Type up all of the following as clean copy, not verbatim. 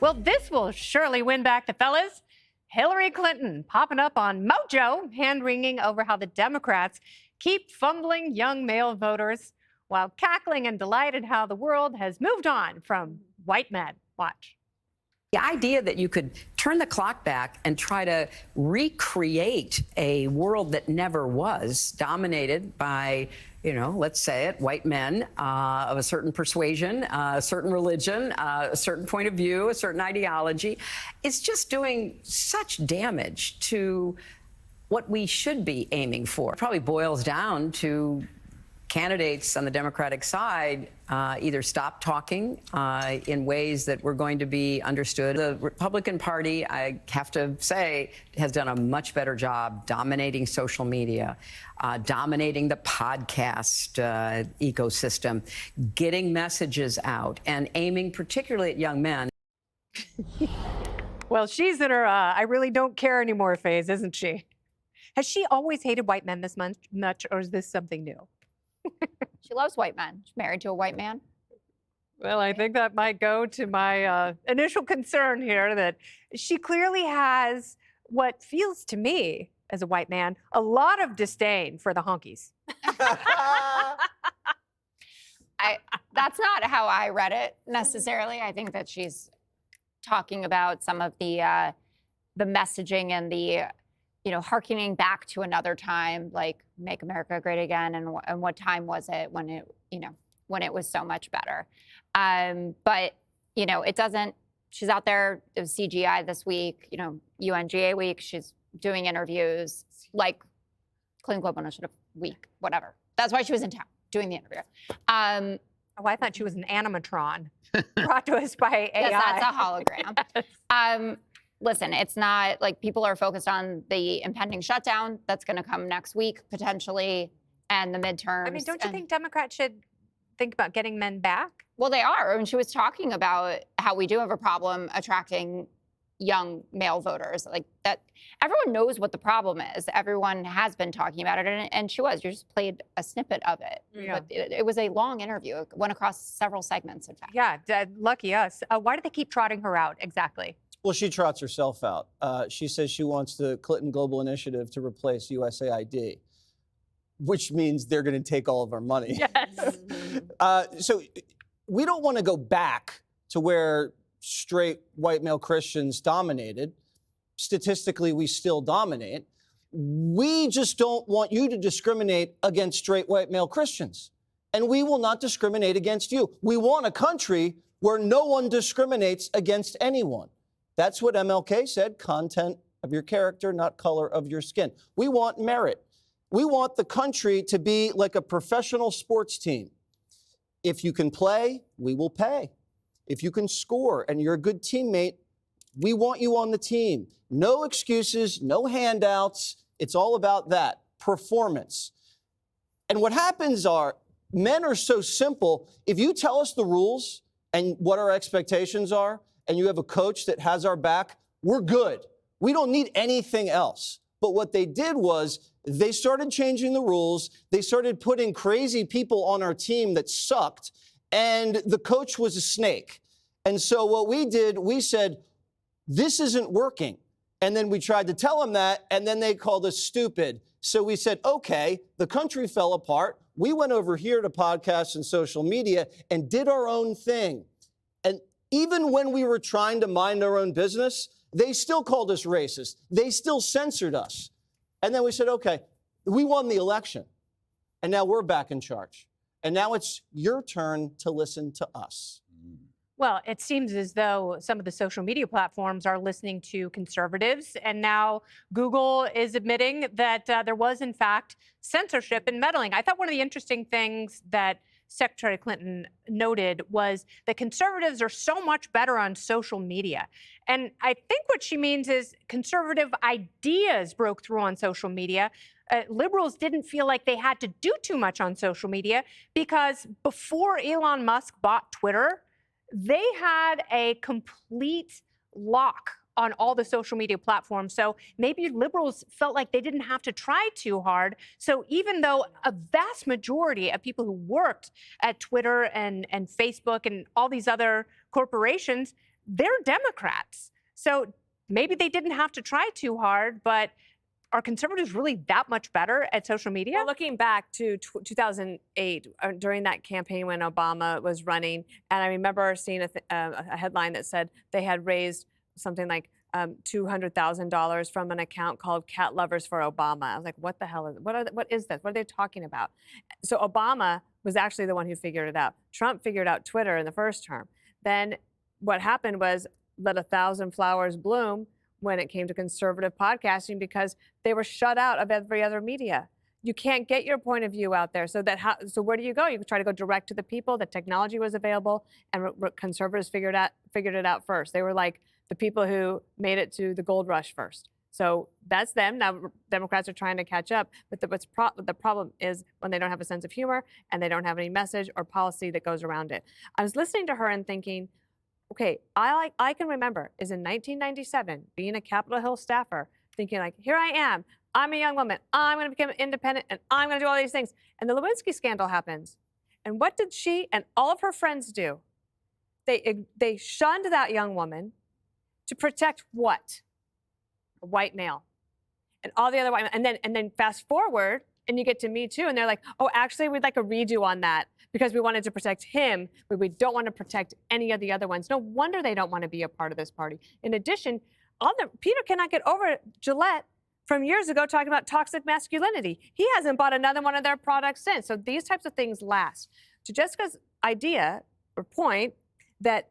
Well, this will surely win back the fellas. Hillary Clinton popping up on Mojo, hand-wringing over how the Democrats keep fumbling young male voters while cackling and delighted how the world has moved on from white men. Watch. The idea that you could turn the clock back and try to recreate a world that never was, dominated by, let's say it, white men of a certain persuasion, a certain religion, a certain point of view, a certain ideology, it's just doing such damage to what we should be aiming for. It probably boils down to candidates on the Democratic side either stop talking in ways that were going to be understood. The Republican Party, I have to say, has done a much better job dominating social media, dominating the podcast ecosystem, getting messages out, and aiming particularly at young men. Well, she's in her I really don't care anymore phase, isn't she? Has she always hated white men this much, or is this something new? She loves white men. She's married to a white man. Well, I think that might go to my initial concern here that she clearly has what feels to me, as a white man, a lot of disdain for the honkies. That's not how I read it necessarily. I think that she's talking about some of the messaging and the hearkening back to another time, like Make America Great Again, and what time was it when it was so much better. But it doesn't. She's out there. It was CGI this week. UNGA week. She's doing interviews like Clean Global Initiative week, whatever. That's why she was in town doing the interview. Oh, I thought she was an animatron brought to us by AI. Yes, that's a hologram. Listen, it's not like people are focused on the impending shutdown that's going to come next week, potentially, and the midterms. I mean, don't you think Democrats should think about getting men back? Well, they are. I mean, she was talking about how we do have a problem attracting young male voters. Like that, everyone knows what the problem is. Everyone has been talking about it, and she was. You just played a snippet of it. Yeah. But it was a long interview. It went across several segments, in fact. Yeah, lucky us. Why do they keep trotting her out exactly? Well, she trots herself out. She says she wants the Clinton Global Initiative to replace USAID, which means they're going to take all of our money. Yes. So we don't want to go back to where straight white male Christians dominated. Statistically, we still dominate. We just don't want you to discriminate against straight white male Christians. And we will not discriminate against you. We want a country where no one discriminates against anyone. That's what MLK said, content of your character, not color of your skin. We want merit. We want the country to be like a professional sports team. If you can play, we will pay. If you can score and you're a good teammate, we want you on the team. No excuses, no handouts. It's all about that, performance. And what happens are, men are so simple. If you tell us the rules and what our expectations are, and you have a coach that has our back, we're good. We don't need anything else. But what they did was they started changing the rules. They started putting crazy people on our team that sucked, and the coach was a snake. And so what we did, we said, this isn't working. And then we tried to tell them that, and then they called us stupid. So we said, okay, the country fell apart. We went over here to podcasts and social media and did our own thing. And even when we were trying to mind our own business, they still called us racist. They still censored us. And then we said, okay, we won the election. And now we're back in charge. And now it's your turn to listen to us. Well, it seems as though some of the social media platforms are listening to conservatives. And now Google is admitting that there was, in fact, censorship and meddling. I thought one of the interesting things that Secretary Clinton noted was that conservatives are so much better on social media. And I think what she means is conservative ideas broke through on social media. Liberals didn't feel like they had to do too much on social media because before Elon Musk bought Twitter, they had a complete lock on all the social media platforms. So maybe liberals felt like they didn't have to try too hard. So even though a vast majority of people who worked at Twitter and Facebook and all these other corporations, they're Democrats. So maybe they didn't have to try too hard, but are conservatives really that much better at social media? Well, looking back to 2008, during that campaign when Obama was running, and I remember seeing a headline that said they had raised something like $200,000 from an account called Cat Lovers for Obama. I was like, what the hell is what is this? What are they talking about? So Obama was actually the one who figured it out. Trump figured out Twitter in the first term. Then what happened was let 1,000 flowers bloom when it came to conservative podcasting because they were shut out of every other media. You can't get your point of view out there. So where do you go? You try to go direct to the people. The technology was available, and conservatives figured it out first. They were like the people who made it to the gold rush first. So that's them. Now Democrats are trying to catch up, but the problem is when they don't have a sense of humor and they don't have any message or policy that goes around it. I was listening to her and thinking, okay, I can remember is in 1997 being a Capitol Hill staffer, thinking like, here I am, I'm a young woman, I'm going to become independent, and I'm going to do all these things. And the Lewinsky scandal happens, and what did she and all of her friends do? They shunned that young woman to protect what? A white male, and all the other white men. And then fast forward, and you get to Me Too, and they're like, oh, actually, we'd like a redo on that, because we wanted to protect him, but we don't want to protect any of the other ones. No wonder they don't want to be a part of this party. In addition, Peter cannot get over Gillette from years ago talking about toxic masculinity. He hasn't bought another one of their products since. So these types of things last. To Jessica's idea or point that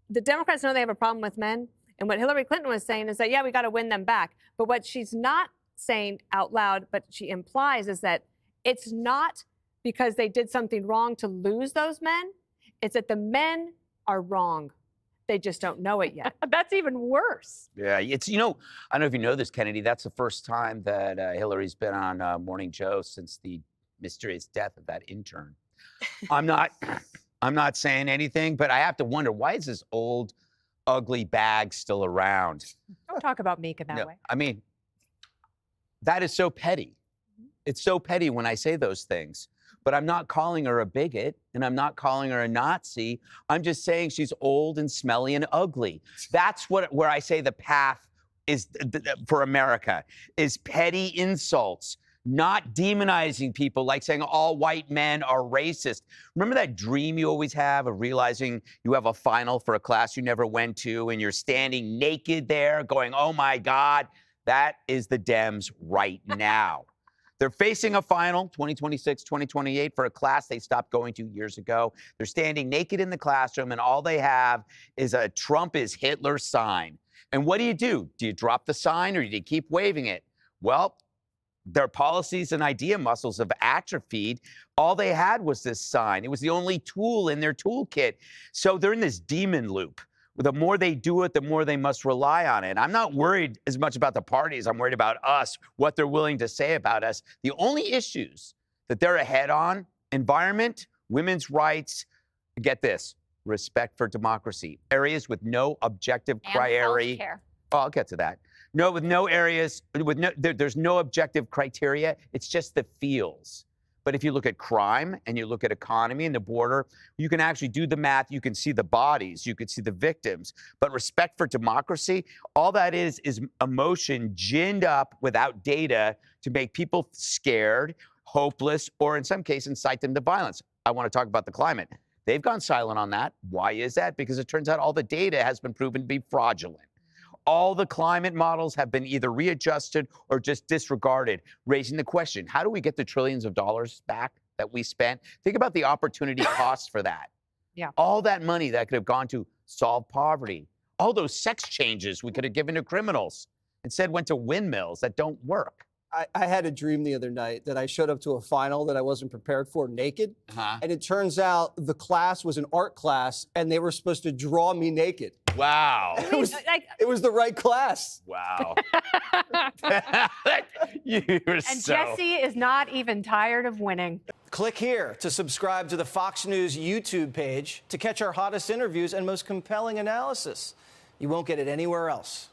the Democrats know they have a problem with men, and what Hillary Clinton was saying is that, yeah, we got to win them back. But what she's not saying out loud, but she implies, is that it's not because they did something wrong to lose those men. It's that the men are wrong. They just don't know it yet. That's even worse. Yeah, it's, I don't know if you know this, Kennedy, that's the first time that Hillary's been on Morning Joe since the mysterious death of that intern. I'm not saying anything, but I have to wonder, why is this old, ugly bag still around? Don't talk about Meek in that way. I mean, that is so petty. It's so petty when I say those things. But I'm not calling her a bigot, and I'm not calling her a Nazi. I'm just saying she's old and smelly and ugly. That's where I say the path is for America, is petty insults, not demonizing people, like saying all white men are racist. Remember that dream you always have of realizing you have a final for a class you never went to, and you're standing naked there going, oh my God? That is the Dems right now. They're facing a final, 2026, 2028, for a class they stopped going to years ago. They're standing naked in the classroom, and all they have is a Trump is Hitler sign. And what do? Do you drop the sign, or do you keep waving it? Well, their policies and idea muscles have atrophied. All they had was this sign. It was the only tool in their toolkit. So they're in this demon loop. The more they do it, the more they must rely on it. I'm not worried as much about the parties. I'm worried about us, what they're willing to say about us. The only issues that they're ahead on, environment, women's rights, get this, respect for democracy, areas with no objective criteria. Healthcare. Oh, I'll get to that. No, with no areas, there's no objective criteria. It's just the feels. But if you look at crime and you look at economy and the border, you can actually do the math. You can see the bodies. You can see the victims. But respect for democracy, all that is emotion ginned up without data to make people scared, hopeless, or in some cases incite them to violence. I want to talk about the climate. They've gone silent on that. Why is that? Because it turns out all the data has been proven to be fraudulent. All the climate models have been either readjusted or just disregarded, raising the question, how do we get the trillions of dollars back that we spent? Think about the opportunity costs for that. Yeah. All that money that could have gone to solve poverty, all those sex changes we could have given to criminals, instead went to windmills that don't work. I had a dream the other night that I showed up to a final that I wasn't prepared for naked. And it turns out the class was an art class, and they were supposed to draw me naked. Wow. It was the right class. Wow. And Jesse is not even tired of winning. Click here to subscribe to the Fox News YouTube page to catch our hottest interviews and most compelling analysis. You won't get it anywhere else.